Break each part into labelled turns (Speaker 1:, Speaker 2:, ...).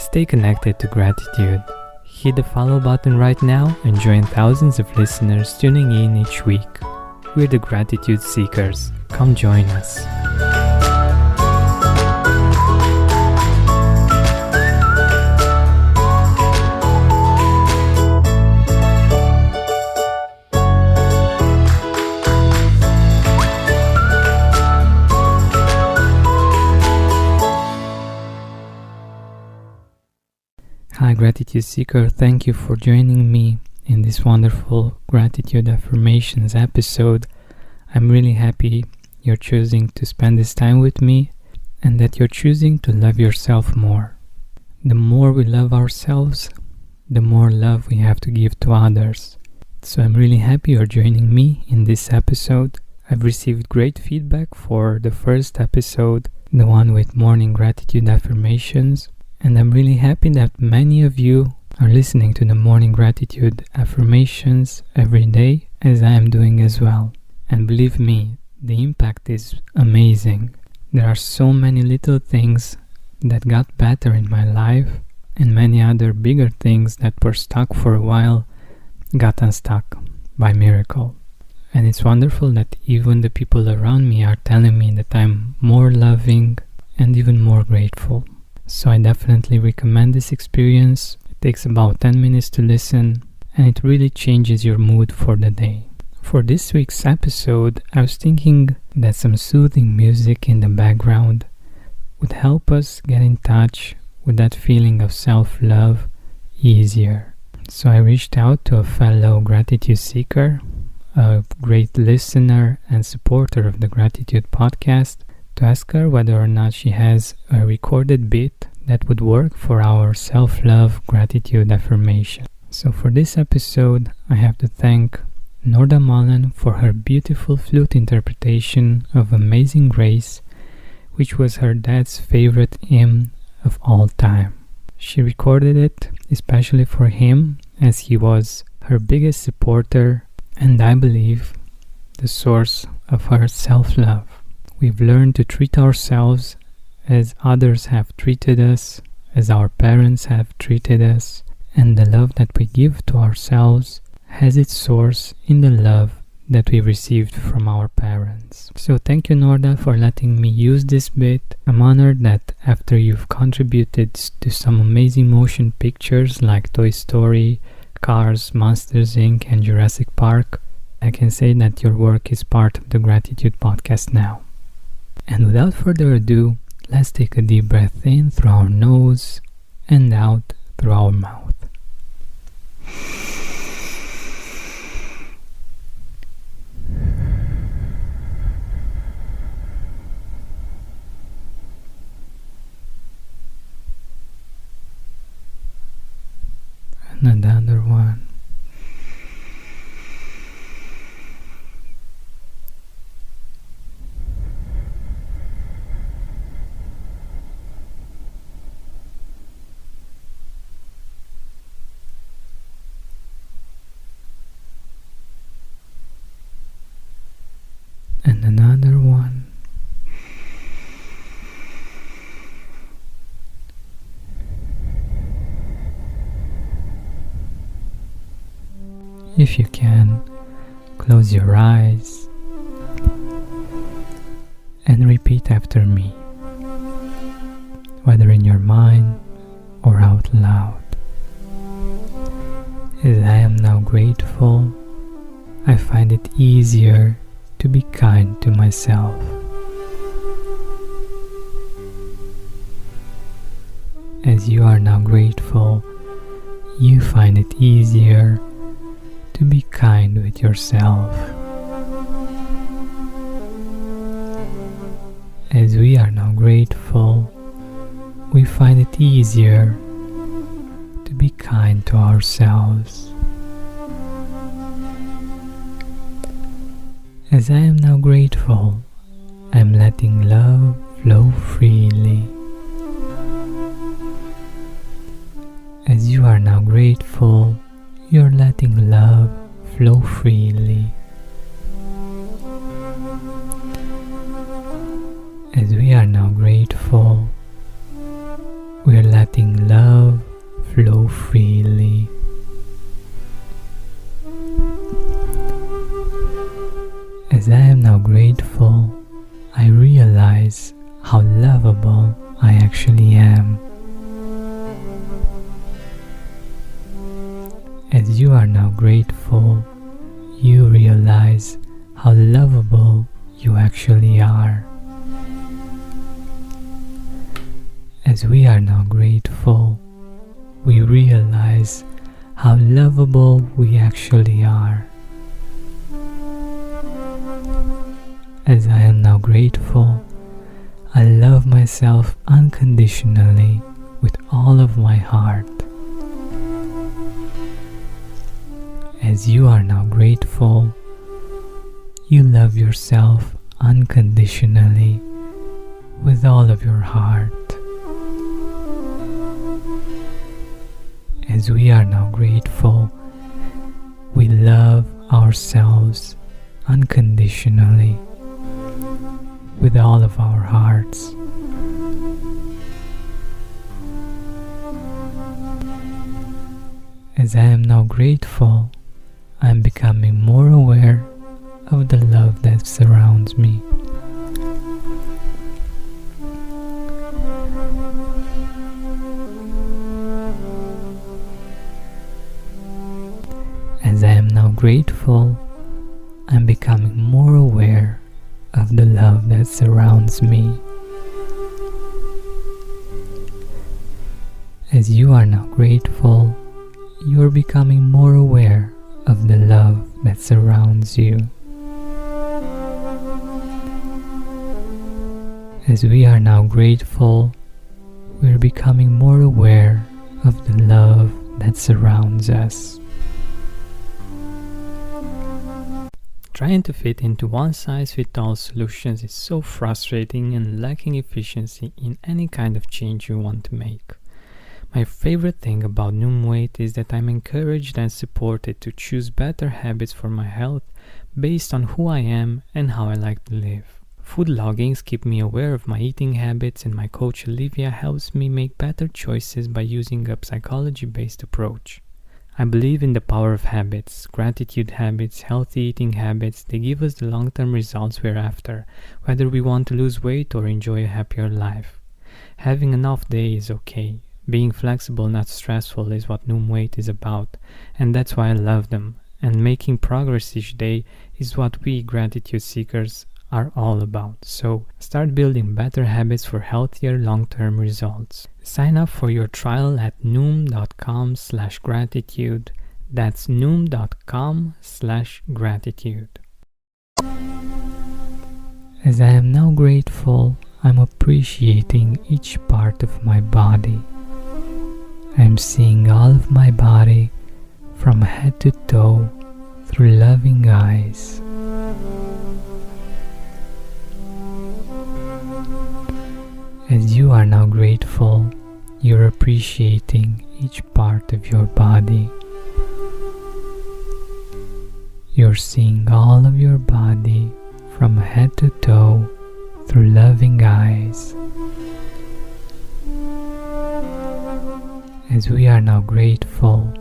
Speaker 1: Stay connected to gratitude. Hit the follow button right now and join thousands of listeners tuning in each week. We're the Gratitude Seekers. Come join us. Hi Gratitude Seeker, thank you for joining me in this wonderful Gratitude Affirmations episode. I'm really happy you're choosing to spend this time with me and that you're choosing to love yourself more. The more we love ourselves, the more love we have to give to others. So I'm really happy you're joining me in this episode. I've received great feedback for the first episode, the one with morning gratitude affirmations. And I'm really happy that many of you are listening to the morning gratitude affirmations every day, as I am doing as well. And believe me, the impact is amazing. There are so many little things that got better in my life, and many other bigger things that were stuck for a while got unstuck by miracle. And it's wonderful that even the people around me are telling me that I'm more loving and even more grateful. So I definitely recommend this experience. It takes about 10 minutes to listen and it really changes your mood for the day. For this week's episode, I was thinking that some soothing music in the background would help us get in touch with that feeling of self-love easier. So I reached out to a fellow gratitude seeker, a great listener and supporter of the Gratitude podcast, to ask her whether or not she has a recorded bit that would work for our self-love gratitude affirmation. So for this episode, I have to thank Norda Mullen for her beautiful flute interpretation of Amazing Grace, which was her dad's favorite hymn of all time. She recorded it especially for him, as he was her biggest supporter and I believe the source of her self-love. We've learned to treat ourselves as others have treated us, as our parents have treated us, and the love that we give to ourselves has its source in the love that we received from our parents. So thank you, Norda, for letting me use this bit. I'm honored that after you've contributed to some amazing motion pictures like Toy Story, Cars, Monsters Inc. and Jurassic Park, I can say that your work is part of the Gratitude podcast now. And without further ado, let's take a deep breath in through our nose and out through our mouth. And another one. And another one. If you can, close your eyes and repeat after me, whether in your mind or out loud. As I am now grateful, I find it easier to be kind to myself. As you are now grateful, you find it easier to be kind with yourself. As we are now grateful, we find it easier to be kind to ourselves. As I am now grateful, I am letting love flow freely. As you are now grateful, you are letting love flow freely. As we are now grateful, we are letting love flow freely. As I am now grateful, I realize how lovable I actually am. As you are now grateful, you realize how lovable you actually are. As we are now grateful, we realize how lovable we actually are. As I am now grateful, I love myself unconditionally with all of my heart. As you are now grateful, you love yourself unconditionally with all of your heart. As we are now grateful, we love ourselves unconditionally with all of our hearts. As I am now grateful, I am becoming more aware of the love that surrounds me. As I am now grateful, I am becoming more aware of the love that surrounds me. As you are now grateful, you are becoming more aware of the love that surrounds you. As we are now grateful, we are becoming more aware of the love that surrounds us. Trying to fit into one-size-fits-all solutions is so frustrating and lacking efficiency in any kind of change you want to make. My favorite thing about Weight is that I'm encouraged and supported to choose better habits for my health based on who I am and how I like to live. Food loggings keep me aware of my eating habits, and my coach Olivia helps me make better choices by using a psychology-based approach. I believe in the power of habits, gratitude habits, healthy eating habits. They give us the long-term results we're after, whether we want to lose weight or enjoy a happier life. Having an off day is okay. Being flexible, not stressful, is what Weight is about, and that's why I love them. And making progress each day is what we gratitude seekers are all about. So start building better habits for healthier long-term results. Sign up for your trial at noom.com/gratitude. That's noom.com/gratitude. As I am now grateful, I'm appreciating each part of my body. I'm seeing all of my body from head to toe through loving eyes. As you are now grateful, you're appreciating each part of your body. You're seeing all of your body from head to toe through loving eyes. As we are now grateful,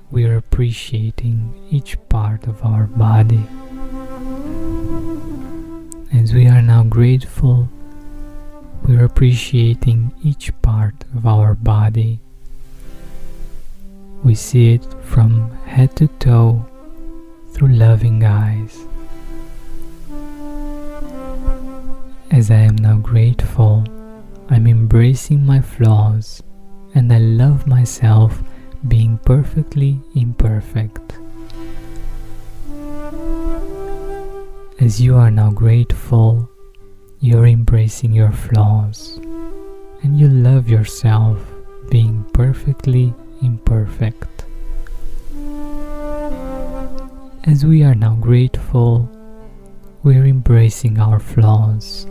Speaker 1: we are appreciating each part of our body. As we are now grateful, we are appreciating each part of our body. We see it from head to toe through loving eyes. As I am now grateful, I'm embracing my flaws, and I love myself being perfectly imperfect. As you are now grateful, you're embracing your flaws, and you love yourself being perfectly imperfect. As we are now grateful, we're embracing our flaws,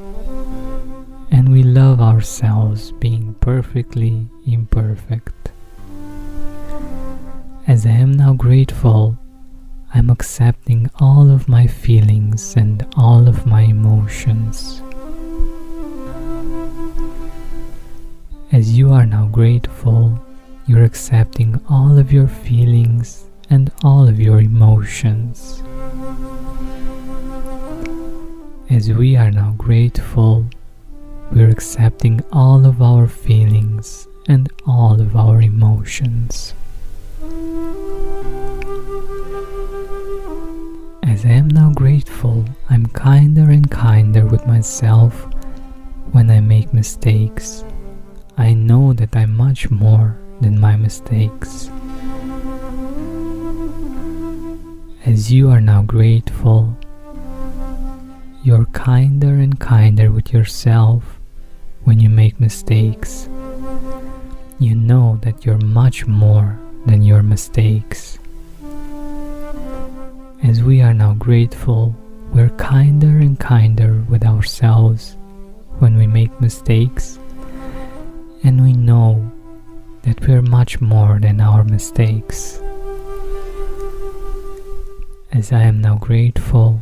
Speaker 1: and we love ourselves being perfectly imperfect. As I am now grateful, I'm accepting all of my feelings and all of my emotions. As you are now grateful, you're accepting all of your feelings and all of your emotions. As we are now grateful, we're accepting all of our feelings and all of our emotions. As I am now grateful, I'm kinder and kinder with myself when I make mistakes. I know that I'm much more than my mistakes. As you are now grateful, you're kinder and kinder with yourself when you make mistakes. You know that you're much more than your mistakes. As we are now grateful, we're kinder and kinder with ourselves when we make mistakes, and we know that we're much more than our mistakes. As I am now grateful,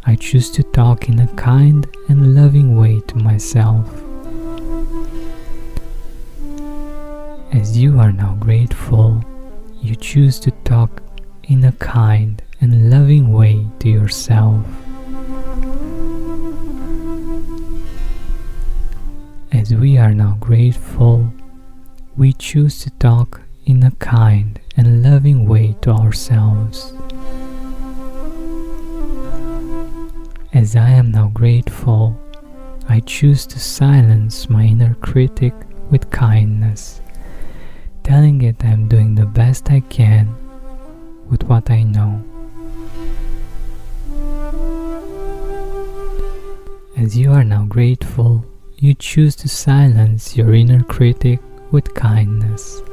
Speaker 1: I choose to talk in a kind and loving way to myself. As you are now grateful, you choose to talk in a kind and loving way to yourself. As we are now grateful, we choose to talk in a kind and loving way to ourselves. As I am now grateful, I choose to silence my inner critic with kindness, telling it I'm doing the best I can with what I know. As you are now grateful, you choose to silence your inner critic with kindness,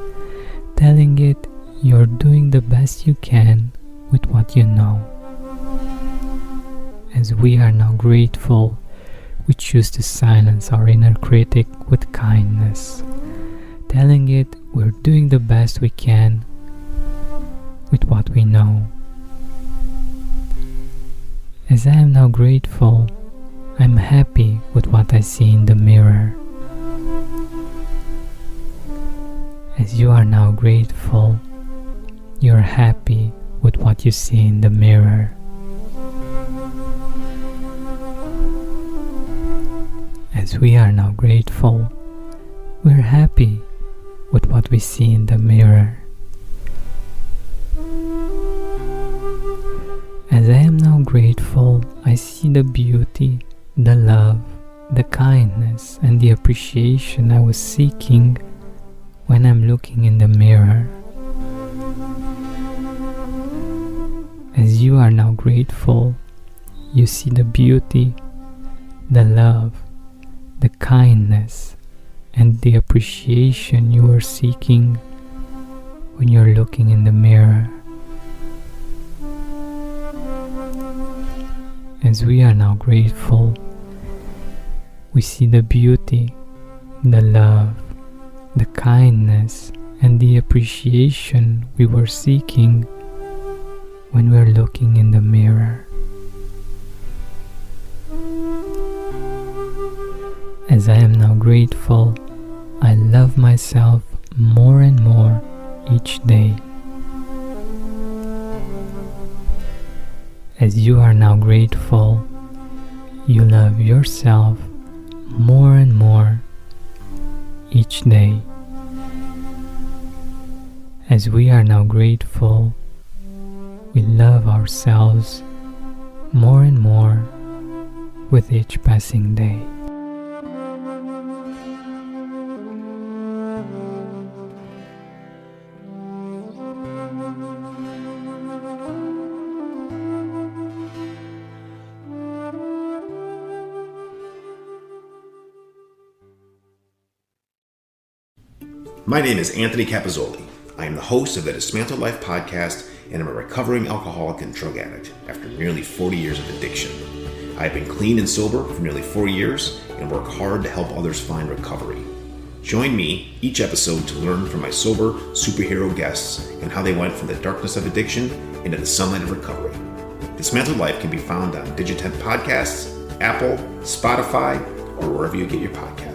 Speaker 1: telling it you're doing the best you can with what you know. As we are now grateful, we choose to silence our inner critic with kindness, telling it we're doing the best we can with what we know. As I am now grateful, I'm happy with what I see in the mirror. As you are now grateful, you're happy with what you see in the mirror. As we are now grateful, we're happy with what we see in the mirror. As I am now grateful, I see the beauty, the love, the kindness, and the appreciation I was seeking when I'm looking in the mirror. As you are now grateful, you see the beauty, the love, the kindness, and the appreciation you are seeking when you're looking in the mirror. As we are now grateful, we see the beauty, the love, the kindness, and the appreciation we were seeking when we're looking in the mirror. As I am now grateful, I love myself more and more each day. As you are now grateful, you love yourself more and more each day. As we are now grateful, we love ourselves more and more with each passing day.
Speaker 2: My name is Anthony Capizzoli. I am the host of the Dismantled Life podcast, and I'm a recovering alcoholic and drug addict after nearly 40 years of addiction. I have been clean and sober for nearly 4 years and work hard to help others find recovery. Join me each episode to learn from my sober superhero guests and how they went from the darkness of addiction into the sunlight of recovery. Dismantled Life can be found on Digitent Podcasts, Apple, Spotify, or wherever you get your podcasts.